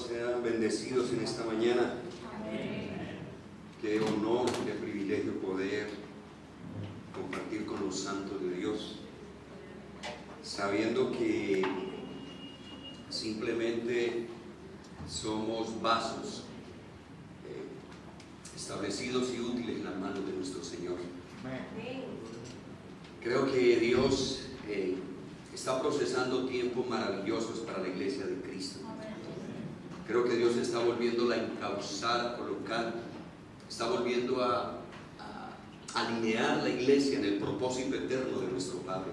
sean bendecidos en esta mañana. Qué honor, qué privilegio poder compartir con los santos de Dios, sabiendo que simplemente somos vasos establecidos y útiles en las manos de nuestro Señor. Creo que Dios está procesando tiempos maravillosos para la iglesia de Cristo. Creo que Dios está volviendo a encauzar, a colocar, está volviendo a alinear la iglesia en el propósito eterno de nuestro Padre.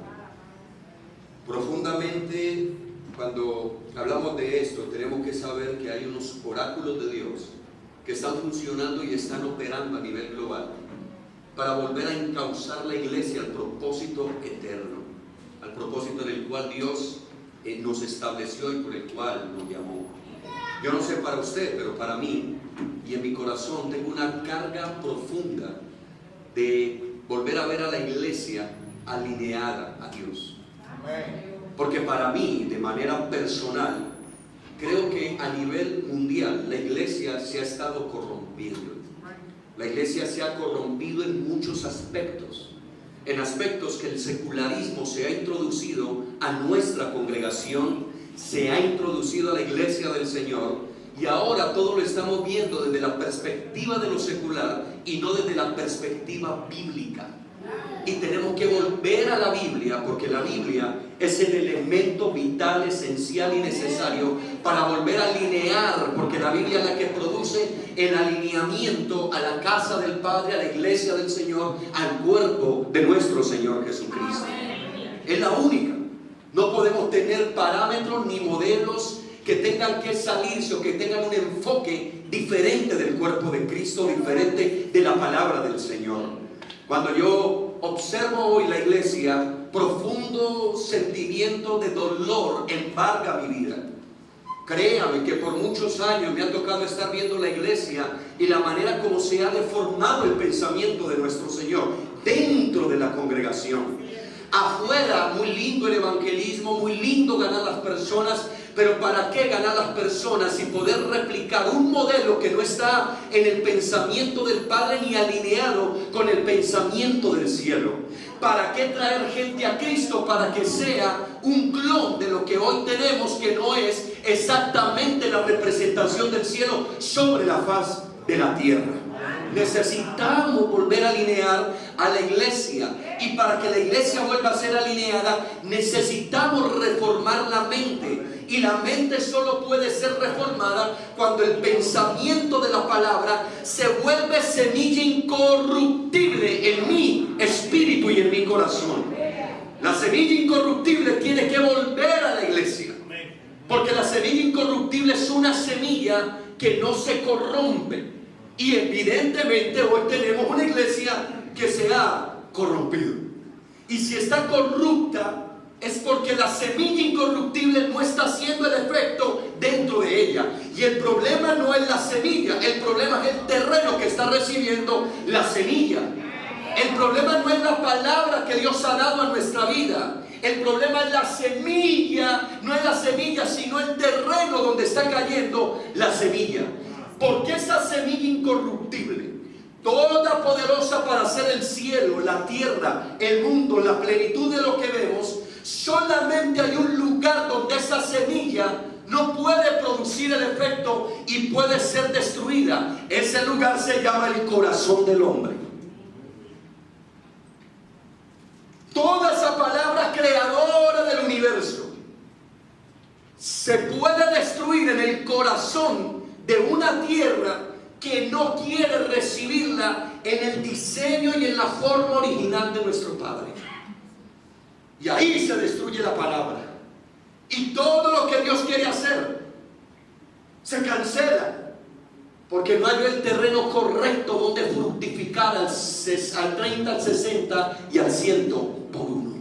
Profundamente, cuando hablamos de esto, tenemos que saber que hay unos oráculos de Dios que están funcionando y están operando a nivel global para volver a encauzar la iglesia al propósito eterno, al propósito en el cual Dios nos estableció y por el cual nos llamó. Yo no sé para usted, pero para mí y en mi corazón tengo una carga profunda de volver a ver a la iglesia alineada a Dios. Porque para mí, de manera personal, creo que a nivel mundial la iglesia se ha estado corrompiendo. La iglesia se ha corrompido en muchos aspectos, en aspectos que el secularismo se ha introducido a nuestra congregación, se ha introducido a la iglesia del Señor, y ahora todo lo estamos viendo desde la perspectiva de lo secular y no desde la perspectiva bíblica. Y tenemos que volver a la Biblia, porque la Biblia es el elemento vital, esencial y necesario para volver a alinear, porque la Biblia es la que produce el alineamiento a la casa del Padre, a la iglesia del Señor, al cuerpo de nuestro Señor Jesucristo. Es la única. No podemos tener parámetros ni modelos que tengan que salirse o que tengan un enfoque diferente del cuerpo de Cristo, diferente de la palabra del Señor. Cuando yo observo hoy la iglesia, profundo sentimiento de dolor embarga mi vida. Créame que por muchos años me ha tocado estar viendo la iglesia y la manera como se ha deformado el pensamiento de nuestro Señor dentro de la congregación. Afuera, muy lindo el evangelismo, muy lindo ganar las personas, pero ¿para qué ganar las personas y poder replicar un modelo que no está en el pensamiento del Padre ni alineado con el pensamiento del cielo? ¿Para qué traer gente a Cristo para que sea un clon de lo que hoy tenemos, que no es exactamente la representación del cielo sobre la faz de la tierra? Necesitamos volver a alinear a la iglesia, y para que la iglesia vuelva a ser alineada necesitamos reformar la mente, y la mente solo puede ser reformada cuando el pensamiento de la palabra se vuelve semilla incorruptible en mi espíritu y en mi corazón. La semilla incorruptible tiene que volver a la iglesia, porque la semilla incorruptible es una semilla que no se corrompe. Y evidentemente hoy tenemos una iglesia que se ha corrompido. Y si está corrupta es porque la semilla incorruptible no está haciendo el efecto dentro de ella. Y el problema no es la semilla, el problema es el terreno que está recibiendo la semilla. El problema no es la palabra que Dios ha dado a nuestra vida. El problema es la semilla, no es la semilla, sino el terreno donde está cayendo la semilla. Porque esa semilla incorruptible, toda poderosa para hacer el cielo, la tierra, el mundo, la plenitud de lo que vemos, solamente hay un lugar donde esa semilla no puede producir el efecto y puede ser destruida. Ese lugar se llama el corazón del hombre. Toda esa palabra creadora del universo se puede destruir en el corazón de una tierra que no quiere recibirla en el diseño y en la forma original de nuestro Padre. Y ahí se destruye la palabra. Y todo lo que Dios quiere hacer se cancela, porque no hay el terreno correcto donde fructificar al 30, al 60 y al 100 por uno.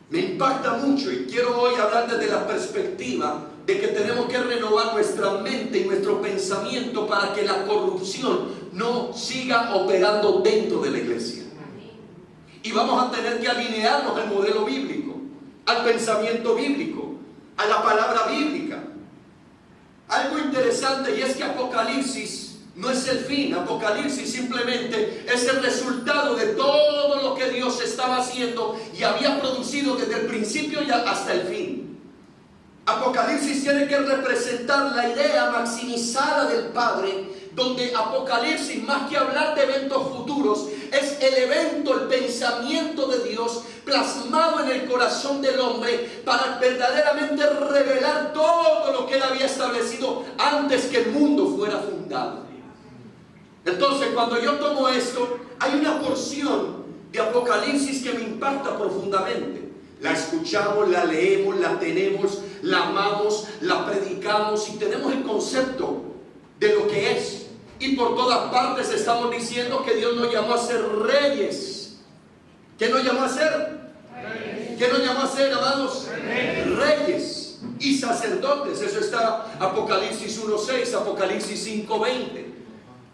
Me impacta mucho y quiero hoy hablar desde la perspectiva de que tenemos que renovar nuestra mente y nuestro pensamiento para que la corrupción no siga operando dentro de la iglesia. Y vamos a tener que alinearnos al modelo bíblico, al pensamiento bíblico, a la palabra bíblica. Algo interesante, y es que Apocalipsis no es el fin. Apocalipsis simplemente es el resultado de todo lo que Dios estaba haciendo y había producido desde el principio y hasta el fin. Apocalipsis tiene que representar la idea maximizada del Padre, donde Apocalipsis, más que hablar de eventos futuros, es el evento, el pensamiento de Dios plasmado en el corazón del hombre para verdaderamente revelar todo lo que Él había establecido antes que el mundo fuera fundado. Entonces, cuando yo tomo esto, hay una porción de Apocalipsis que me impacta profundamente. La escuchamos, la leemos, la tenemos, la amamos, la predicamos y tenemos el concepto de lo que es. Y por todas partes estamos diciendo que Dios nos llamó a ser reyes. ¿Qué nos llamó a ser? Reyes. ¿Qué nos llamó a ser, amados? Reyes y sacerdotes. Eso está Apocalipsis 1:6, Apocalipsis 5:20.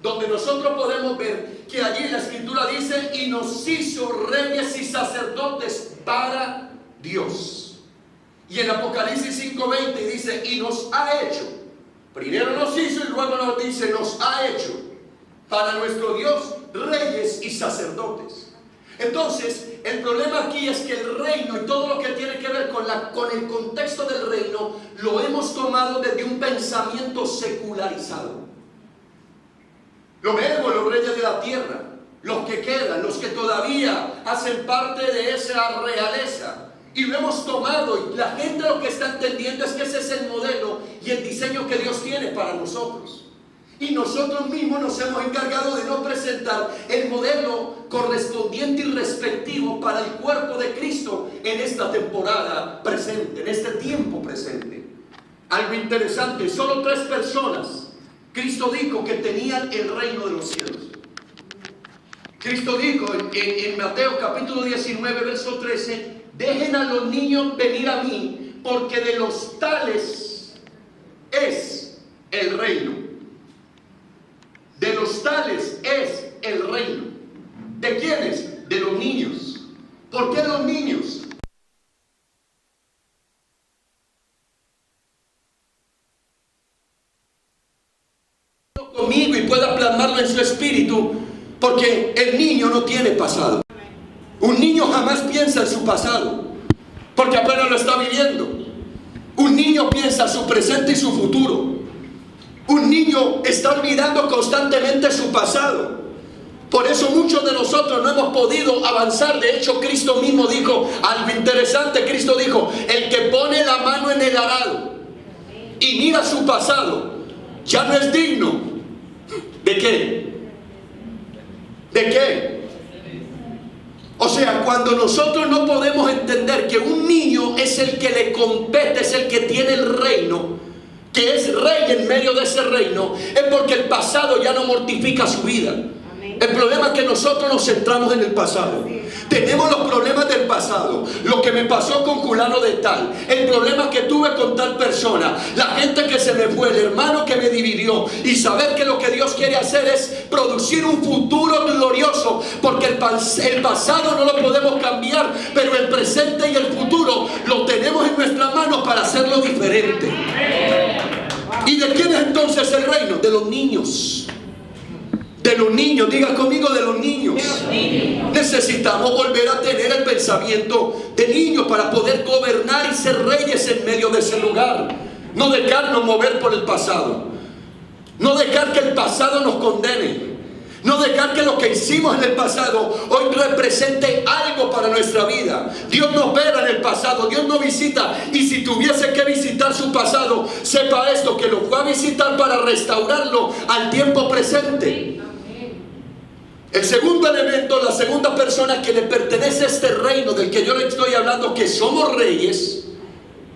Donde nosotros podemos ver que allí la Escritura dice: y nos hizo reyes y sacerdotes para Dios. Y en Apocalipsis 5:20 dice: y nos ha hecho. Primero nos hizo y luego nos dice: nos ha hecho para nuestro Dios reyes y sacerdotes. Entonces, el problema aquí es que el reino y todo lo que tiene que ver con el contexto del reino lo hemos tomado desde un pensamiento secularizado. Lo vemos, los reyes de la tierra, los que quedan, los que todavía hacen parte de esa realeza. Y lo hemos tomado, y la gente lo que está entendiendo es que ese es el modelo y el diseño que Dios tiene para nosotros. Y nosotros mismos nos hemos encargado de no presentar el modelo correspondiente y respectivo para el cuerpo de Cristo en esta temporada presente, en este tiempo presente. Algo interesante, solo 3 personas Cristo dijo que tenían el reino de los cielos. Cristo dijo en Mateo capítulo 19, verso 13: dejen a los niños venir a mí, porque de los tales es el reino. De los tales es el reino. ¿De quiénes? De los niños. ¿Por qué los niños? Conmigo y pueda plasmarlo en su espíritu, porque el niño no tiene pasado. Un niño jamás piensa en su pasado, porque apenas lo está viviendo. Un niño piensa su presente y su futuro. Un niño está olvidando constantemente su pasado. Por eso muchos de nosotros no hemos podido avanzar. De hecho, Cristo mismo dijo algo interesante. Cristo dijo: el que pone la mano en el arado y mira su pasado, ya no es digno. ¿De qué? ¿De qué? O sea, cuando nosotros no podemos entender que un niño es el que le compete, es el que tiene el reino, que es rey en medio de ese reino, es porque el pasado ya no mortifica su vida. El problema es que nosotros nos centramos en el pasado. Tenemos los problemas del pasado. Lo que me pasó con fulano de tal, el problema que tuve con tal persona, la gente que se me fue, el hermano que me dividió. Y saber que lo que Dios quiere hacer es producir un futuro glorioso, porque el pasado no lo podemos cambiar, pero el presente y el futuro lo tenemos en nuestras manos para hacerlo diferente. ¿Y de quién es entonces el reino? De los niños. De los niños, diga conmigo, de los niños. Necesitamos volver a tener el pensamiento de niños para poder gobernar y ser reyes en medio de ese lugar. No dejarnos mover por el pasado. No dejar que el pasado nos condene. No dejar que lo que hicimos en el pasado hoy represente algo para nuestra vida. Dios nos ve en el pasado, Dios nos visita. Y si tuviese que visitar su pasado, sepa esto, que lo fue a visitar para restaurarlo al tiempo presente. El segundo elemento, la segunda persona que le pertenece a este reino del que yo le estoy hablando, que somos reyes,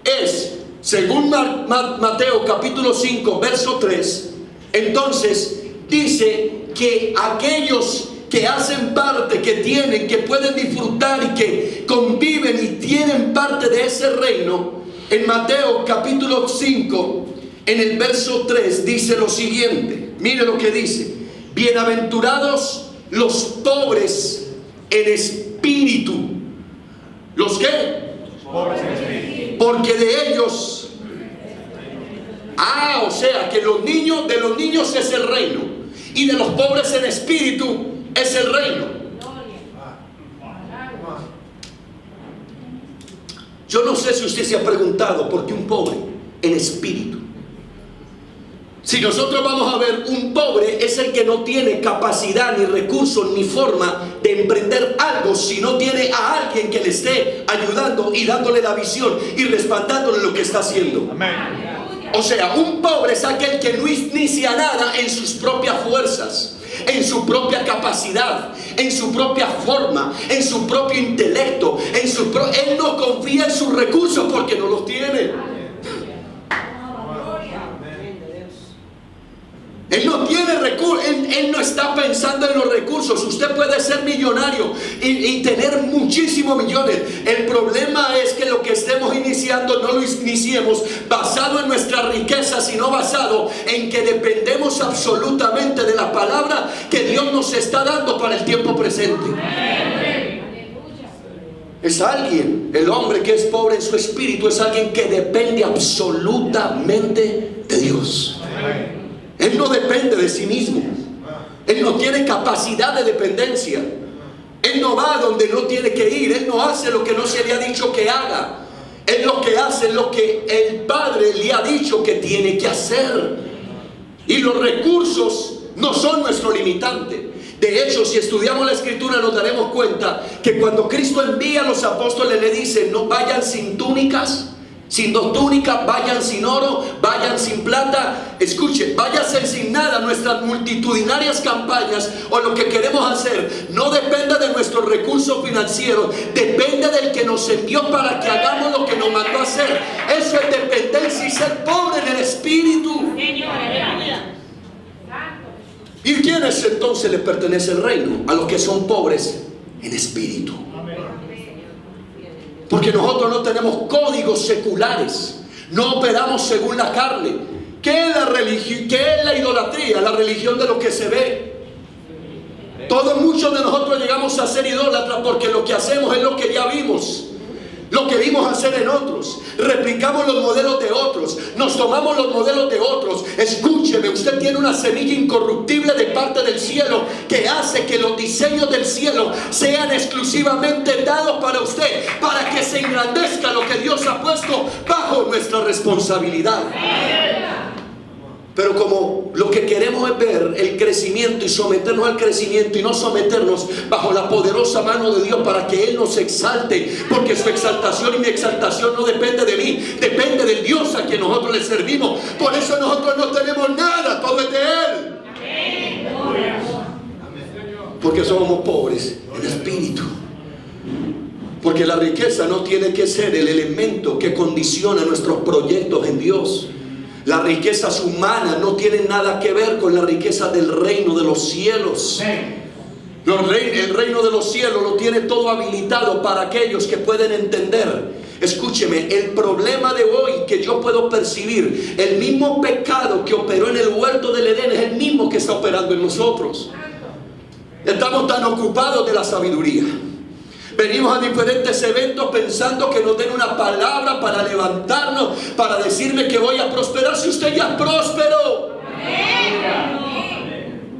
es, según Mateo capítulo 5, verso 3, entonces dice que aquellos que hacen parte, que tienen, que pueden disfrutar y que conviven y tienen parte de ese reino, en Mateo capítulo 5, en el verso 3, dice lo siguiente. Mire lo que dice: bienaventurados los pobres en espíritu. ¿Los qué? Pobres en espíritu. Porque de ellos O sea que de los niños es el reino, y de los pobres en espíritu es el reino. Yo no sé si usted se ha preguntado por qué un pobre en espíritu. Si nosotros vamos a ver, un pobre es el que no tiene capacidad, ni recursos, ni forma de emprender algo si no tiene a alguien que le esté ayudando y dándole la visión y respaldándole lo que está haciendo. Amén. O sea, un pobre es aquel que no inicia nada en sus propias fuerzas, en su propia capacidad, en su propia forma, en su propio intelecto, él no confía en sus recursos porque no los tiene. Él no tiene recursos, él no está pensando en los recursos. Usted puede ser millonario y tener muchísimos millones. El problema es que lo que estemos iniciando no lo iniciemos basado en nuestra riqueza, sino basado en que dependemos absolutamente de la palabra que Dios nos está dando para el tiempo presente. Es alguien, el hombre que es pobre en su espíritu, es alguien que depende absolutamente de Dios. Él no depende de sí mismo. Él no tiene capacidad de dependencia. Él no va donde no tiene que ir. Él no hace lo que no se le ha dicho que haga. Él lo que hace es lo que el Padre le ha dicho que tiene que hacer. Y los recursos no son nuestro limitante. De hecho, si estudiamos la Escritura nos daremos cuenta que cuando Cristo envía a los apóstoles le dice: no vayan sin túnicas, sin dos túnicas, vayan sin oro, vayan sin plata. Escuche, váyanse sin nada. Nuestras multitudinarias campañas o lo que queremos hacer no depende de nuestros recursos financieros, depende del que nos envió para que hagamos lo que nos mandó a hacer. Eso es dependencia y ser pobre en el espíritu. ¿Y quiénes entonces les pertenece el reino? A los que son pobres en espíritu. Porque nosotros no tenemos códigos seculares, no operamos según la carne. ¿Qué es la religión? ¿Qué es la idolatría? La religión de lo que se ve. Muchos de nosotros llegamos a ser idólatras porque lo que hacemos es lo que ya vimos, lo que vimos hacer en otros. Replicamos los modelos de otros, nos tomamos los modelos de otros. Escúcheme, usted tiene una semilla incorruptible de parte del cielo que hace que los diseños del cielo sean exclusivamente dados para usted, para que se engrandezca lo que Dios ha puesto bajo nuestra responsabilidad. Pero como lo que queremos es ver el crecimiento y someternos al crecimiento y no someternos bajo la poderosa mano de Dios para que Él nos exalte, porque su exaltación y mi exaltación no depende de mí, depende del Dios a quien nosotros le servimos. Por eso nosotros no tenemos nada, todo es de Él. Porque somos pobres en espíritu. Porque la riqueza no tiene que ser el elemento que condiciona nuestros proyectos en Dios. Las riquezas humanas no tienen nada que ver con la riqueza del reino de los cielos. El reino de los cielos lo tiene todo habilitado para aquellos que pueden entender. Escúcheme, el problema de hoy que yo puedo percibir, el mismo pecado que operó en el huerto del Edén es el mismo que está operando en nosotros. Estamos tan ocupados de la sabiduría. Venimos a diferentes eventos pensando que nos den una palabra para levantarnos, para decirme que voy a prosperar si usted ya es próspero.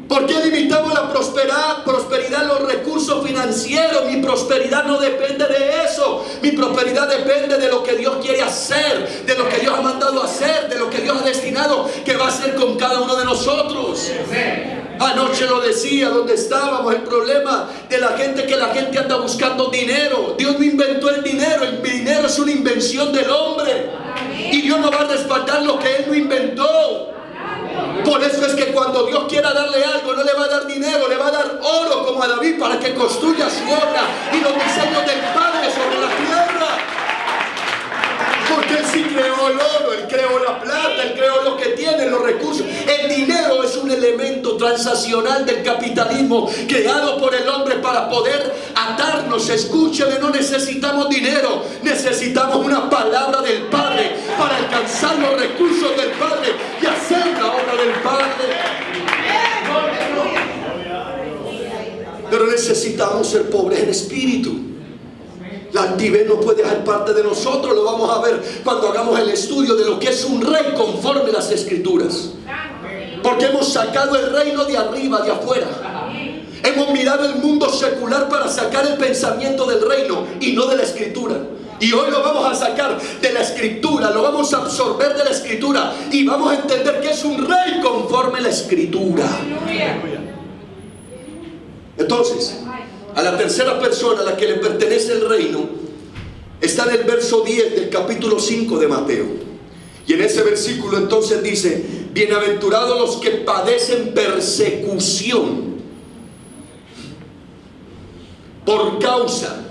¿Por qué limitamos la prosperidad a los recursos financieros? Mi prosperidad no depende de eso. Mi prosperidad depende de lo que Dios quiere hacer, de lo que Dios ha mandado a hacer, de lo que Dios ha destinado que va a hacer con cada uno de nosotros. Anoche lo decía donde estábamos, el problema de la gente, que la gente anda buscando dinero. Dios no inventó el dinero es una invención del hombre. Y Dios no va a respaldar lo que Él no inventó. Por eso es que cuando Dios quiera darle algo, no le va a dar dinero, le va a dar oro como a David para que construya su obra y los diseños del Padre sobre la tierra. Porque Él sí creó el oro, Él creó la plata, Él creó lo que tiene, los recursos. El dinero es un elemento transaccional del capitalismo creado por el hombre para poder atarnos. Escúcheme, no necesitamos dinero, necesitamos una palabra del Padre para alcanzar los recursos del Padre y hacer la obra del Padre. Pero necesitamos ser pobres en espíritu. La altivez no puede ser parte de nosotros. Lo vamos a ver cuando hagamos el estudio de lo que es un rey conforme a las Escrituras. Porque hemos sacado el reino de arriba, de afuera. Hemos mirado el mundo secular para sacar el pensamiento del reino y no de la Escritura. Y hoy lo vamos a sacar de la Escritura, lo vamos a absorber de la Escritura y vamos a entender que es un rey conforme a la Escritura. Entonces, a la tercera persona a la que le pertenece el reino está en el verso 10 del capítulo 5 de Mateo. Y en ese versículo entonces dice: bienaventurados los que padecen persecución por causa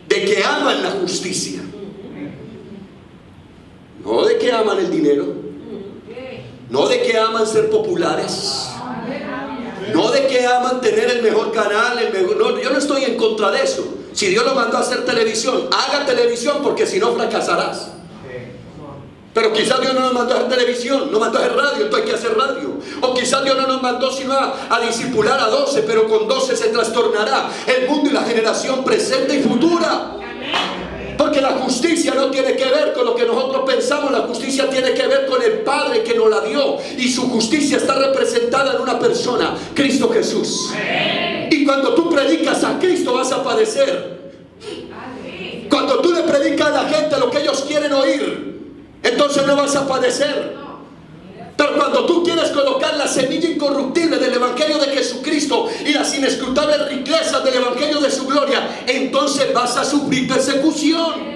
de que aman la justicia. No de que aman el dinero, no de que aman ser populares, no de que aman tener el mejor canal, no, yo no estoy en contra de eso. Si Dios lo mandó a hacer televisión, haga televisión, porque si no fracasarás. Pero quizás Dios no nos mandó a hacer televisión, nos mandó a hacer radio, entonces hay que hacer radio. O quizás Dios no nos mandó sino a discipular a 12, pero con 12 se trastornará el mundo y la generación presente y futura. Porque la justicia no tiene que ver con lo que nosotros pensamos, la justicia tiene que ver con el Padre que nos la dio. Y su justicia está representada en una persona, Cristo Jesús. Y cuando tú predicas a Cristo vas a padecer. Cuando tú le predicas a la gente lo que ellos quieren oír, entonces no vas a padecer. Pero cuando tú quieres colocar la semilla incorruptible del Evangelio de Jesucristo y las inescrutables riquezas del Evangelio de su gloria, entonces vas a sufrir persecución.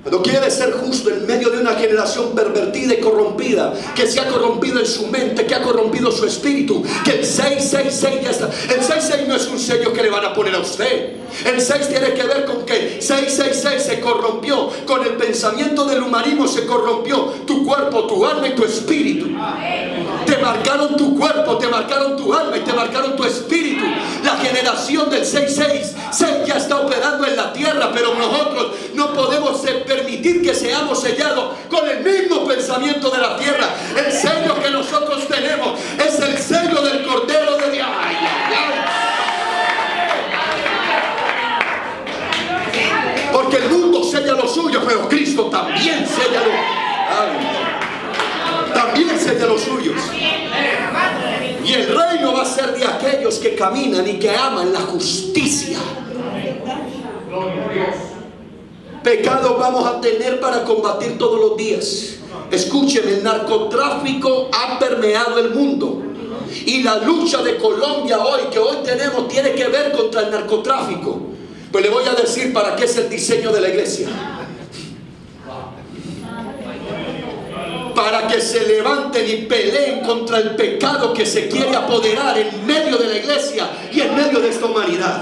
Cuando quieres ser justo en medio de una generación pervertida y corrompida, que se ha corrompido en su mente, que ha corrompido su espíritu, que el 666 ya está. El 66 no es un sello que le van a poner a usted. El 6 tiene que ver con que 666 se corrompió, con el pensamiento del humanismo se corrompió tu cuerpo, tu alma y tu espíritu. Te marcaron tu cuerpo, te marcaron tu alma y te marcaron tu espíritu. La generación del 666 ya está operando en la tierra, pero nosotros no podemos permitir que seamos sellados con el mismo pensamiento de la tierra. El sello que nosotros tenemos es el sello del Cordero de Dios. ¡Ay, ay, ay! Porque el mundo sella lo suyo, pero Cristo también sella también sella los suyos. Y el reino va a ser de aquellos que caminan y que aman la justicia. Pecados vamos a tener para combatir todos los días. Escúcheme, el narcotráfico ha permeado el mundo. Y la lucha de Colombia hoy, que hoy tenemos, tiene que ver contra el narcotráfico. Pues le voy a decir para qué es el diseño de la iglesia. Para que se levanten y peleen contra el pecado que se quiere apoderar en medio de la iglesia y en medio de esta humanidad.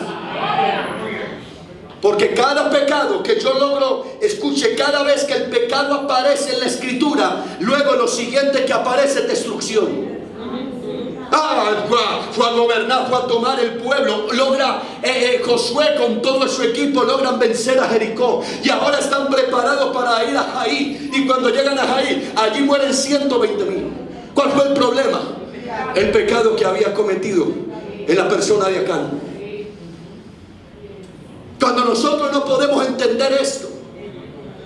Porque cada pecado que yo logro, escuche, cada vez que el pecado aparece en la Escritura, luego lo siguiente que aparece es destrucción. Fue a gobernar, fue a tomar el pueblo. Logra Josué con todo su equipo, logran vencer a Jericó. Y ahora están preparados para ir a Jaí. Y cuando llegan a Jaí, allí mueren 120,000. ¿Cuál fue el problema? El pecado que había cometido en la persona de Acán. Cuando nosotros no podemos entender esto,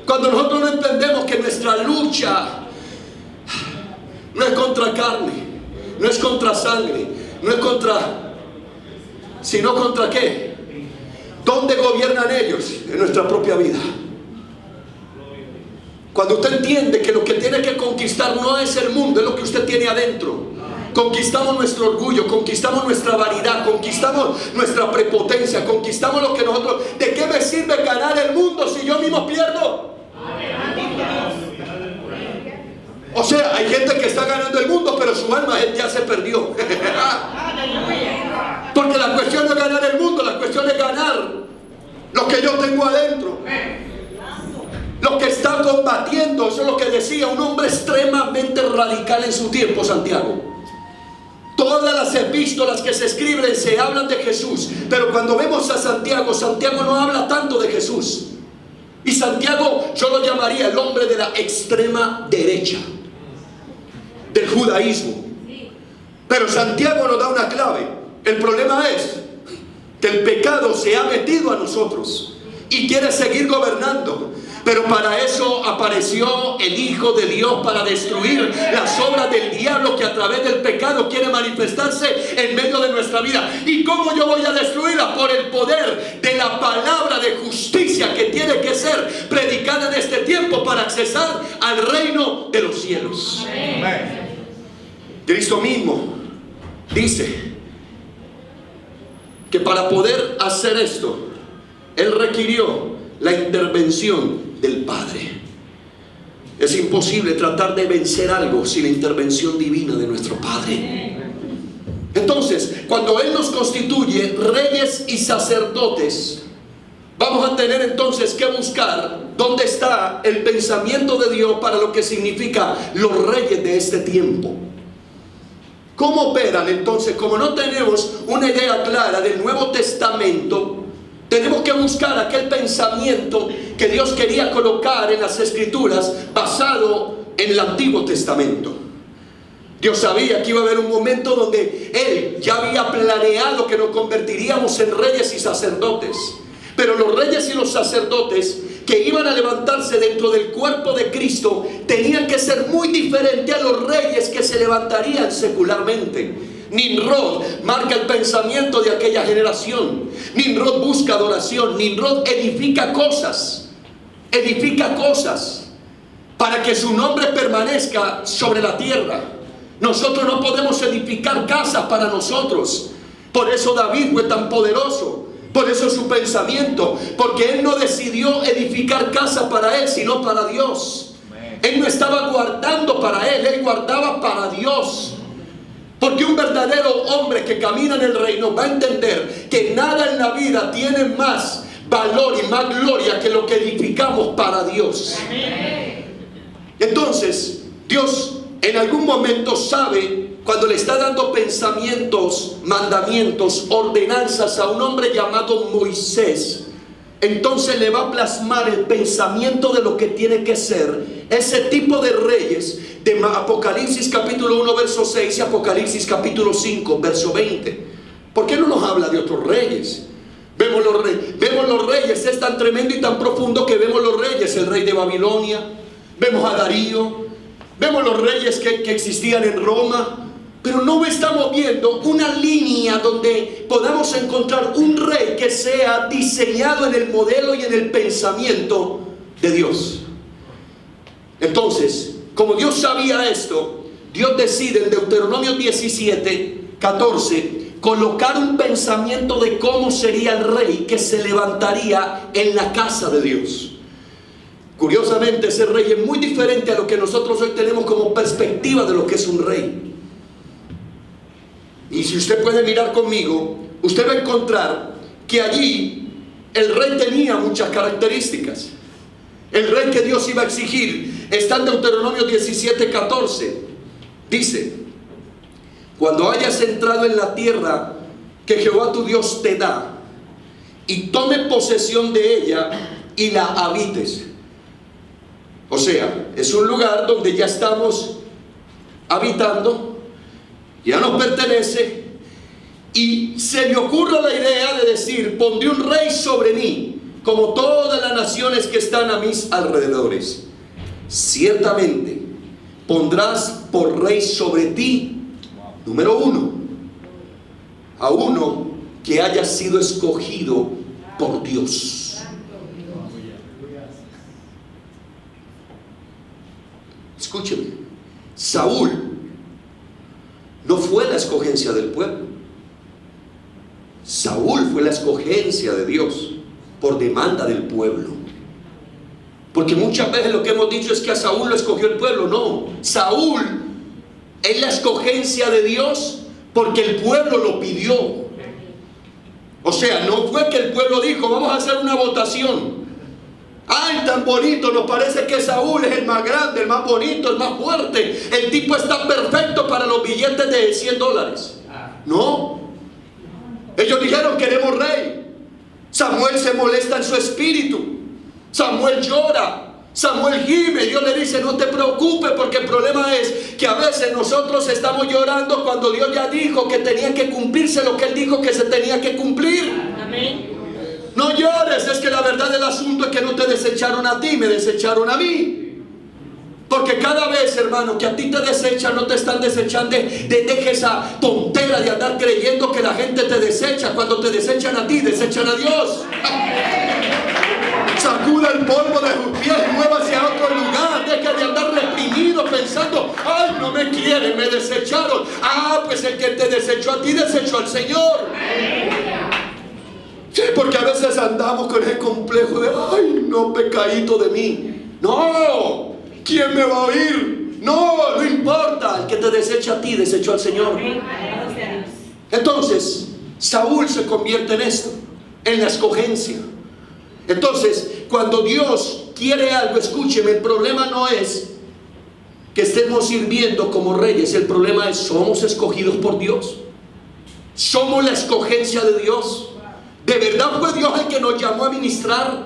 cuando nosotros no entendemos que nuestra lucha no es contra carne, no es contra sangre, no es contra, sino contra ¿qué? ¿Dónde gobiernan ellos? En nuestra propia vida. Cuando usted entiende que lo que tiene que conquistar no es el mundo, es lo que usted tiene adentro. Conquistamos nuestro orgullo, conquistamos nuestra vanidad, conquistamos nuestra prepotencia, conquistamos lo que nosotros... ¿De qué me sirve ganar el mundo si yo mismo pierdo? O sea, hay gente que está ganando el mundo, pero su alma ya se perdió. Porque la cuestión no es ganar el mundo, la cuestión es ganar lo que yo tengo adentro. Lo que está combatiendo, eso es lo que decía un hombre extremadamente radical en su tiempo, Santiago. Todas las epístolas que se escriben se hablan de Jesús, pero cuando vemos a Santiago, Santiago no habla tanto de Jesús. Y Santiago yo lo llamaría el hombre de la extrema derecha del judaísmo. Pero Santiago nos da una clave. El problema es que el pecado se ha metido a nosotros y quiere seguir gobernando. Pero para eso apareció el Hijo de Dios, para destruir las obras del diablo que a través del pecado quiere manifestarse en medio de nuestra vida. ¿Y cómo yo voy a destruirla? Por el poder de la palabra de justicia que tiene que ser predicada en este tiempo para accesar al reino de los cielos. Amén. Cristo mismo dice que para poder hacer esto, Él requirió la intervención del Padre. Es imposible tratar de vencer algo sin la intervención divina de nuestro Padre. Entonces, cuando Él nos constituye reyes y sacerdotes, vamos a tener entonces que buscar dónde está el pensamiento de Dios para lo que significa los reyes de este tiempo. ¿Cómo operan entonces? Como no tenemos una idea clara del Nuevo Testamento, tenemos que buscar aquel pensamiento que Dios quería colocar en las Escrituras basado en el Antiguo Testamento. Dios sabía que iba a haber un momento donde Él ya había planeado que nos convertiríamos en reyes y sacerdotes. Pero los reyes y los sacerdotes que iban a levantarse dentro del cuerpo de Cristo tenían que ser muy diferentes a los reyes que se levantarían secularmente. Nimrod marca el pensamiento de aquella generación. Nimrod busca adoración. Nimrod edifica cosas para que su nombre permanezca sobre la tierra. Nosotros no podemos edificar casas para nosotros. Por eso David fue tan poderoso. Por eso su pensamiento, porque él no decidió edificar casa para él, sino para Dios. Él no estaba guardando para él guardaba para Dios. Porque un verdadero hombre que camina en el reino va a entender que nada en la vida tiene más valor y más gloria que lo que edificamos para Dios. Entonces, Dios en algún momento sabe, cuando le está dando pensamientos, mandamientos, ordenanzas a un hombre llamado Moisés, entonces le va a plasmar el pensamiento de lo que tiene que ser ese tipo de reyes de Apocalipsis capítulo 1 verso 6 y Apocalipsis capítulo 5 verso 20. ¿Por qué no nos habla de otros reyes? Vemos los reyes, es tan tremendo y tan profundo que vemos los reyes, el rey de Babilonia, vemos a Darío, vemos los reyes que existían en Roma. Pero no estamos viendo una línea donde podamos encontrar un rey que sea diseñado en el modelo y en el pensamiento de Dios. Entonces, como Dios sabía esto, Dios decide en Deuteronomio 17:14 colocar un pensamiento de cómo sería el rey que se levantaría en la casa de Dios. Curiosamente, ese rey es muy diferente a lo que nosotros hoy tenemos como perspectiva de lo que es un rey. Y si usted puede mirar conmigo, usted va a encontrar que allí el rey tenía muchas características. El rey que Dios iba a exigir está en Deuteronomio 17:14. Dice: cuando hayas entrado en la tierra que Jehová tu Dios te da, y tome posesión de ella y la habites. O sea, es un lugar donde ya estamos habitando, ya nos pertenece, y se me ocurre la idea de decir: pondré un rey sobre mí, como todas las naciones que están a mis alrededores. Ciertamente pondrás por rey sobre ti, número 1, a uno que haya sido escogido por Dios. Escúcheme, Saúl no fue la escogencia del pueblo. Saúl fue la escogencia de Dios por demanda del pueblo. Porque muchas veces lo que hemos dicho es que a Saúl lo escogió el pueblo. No, Saúl es la escogencia de Dios porque el pueblo lo pidió. O sea, no fue que el pueblo dijo: vamos a hacer una votación. ¡Ay, tan bonito! Nos parece que Saúl es el más grande, el más bonito, el más fuerte. El tipo está perfecto para los billetes de $100. No. Ellos dijeron: queremos rey. Samuel se molesta en su espíritu. Samuel llora. Samuel gime, Dios le dice: no te preocupes, porque el problema es que a veces nosotros estamos llorando cuando Dios ya dijo que tenía que cumplirse lo que Él dijo que se tenía que cumplir. Amén. No llores, es que la verdad del asunto es que no te desecharon a ti, me desecharon a mí. Porque cada vez, hermano, que a ti te desechan, no te están desechando. Deja esa tontera de andar creyendo que la gente te desecha. Cuando te desechan a ti, desechan a Dios. Sacuda el polvo de sus pies y muévase a otro lugar. Deja de andar reprimido pensando: ay, no me quieren, me desecharon. Ah, pues el que te desechó a ti, desechó al Señor. Sí, porque a veces andamos con ese complejo de: ay, no, pecadito de mí. No, ¿quién me va a oír? No, no importa. El que te desecha a ti, desechó al Señor. Entonces, Saúl se convierte en esto, en la escogencia. Entonces, cuando Dios quiere algo, escúcheme, el problema no es que estemos sirviendo como reyes. El problema es: somos escogidos por Dios. Somos la escogencia de Dios. ¿De verdad fue Dios el que nos llamó a ministrar?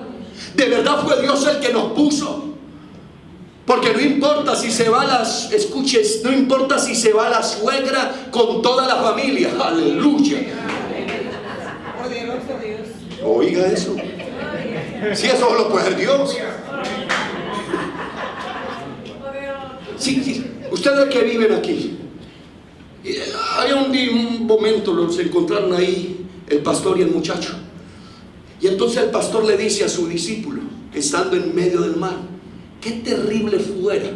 ¿De verdad fue Dios el que nos puso? Porque no importa si se va no importa si se va la suegra con toda la familia. Aleluya. Poderoso Dios. Oiga eso. Si eso solo puede ser Dios. Sí, ustedes que viven aquí, hay un momento, se encontraron ahí el pastor y el muchacho. Y entonces el pastor le dice a su discípulo, estando en medio del mar: qué terrible fuera,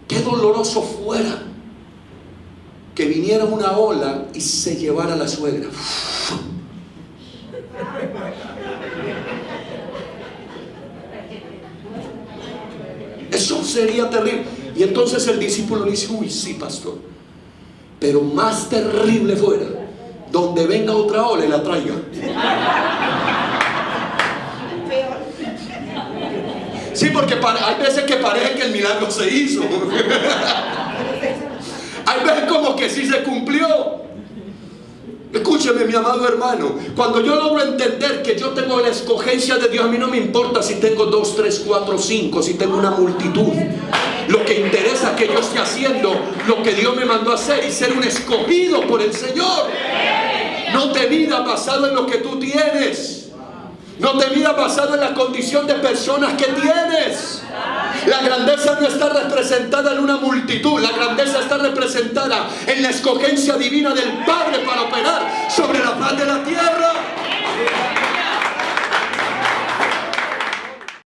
qué doloroso fuera que viniera una ola y se llevara a la suegra. Eso sería terrible. Y entonces el discípulo le dice: uy, sí, pastor, pero más terrible fuera donde venga otra ola y la traiga. Sí, porque hay veces que parece que el milagro se hizo. Hay veces como que sí se cumplió. Escúcheme, mi amado hermano, cuando yo logro entender que yo tengo la escogencia de Dios, a mí no me importa si tengo 2, 3, 4, 5, si tengo una multitud. Lo que interesa es que yo esté haciendo lo que Dios me mandó a hacer y ser un escogido por el Señor. No te midas basado en lo que tú tienes. No te midas basado en la condición de personas que tienes. La grandeza no está representada en una multitud. La grandeza está representada en la escogencia divina del Padre para operar sobre la faz de la tierra.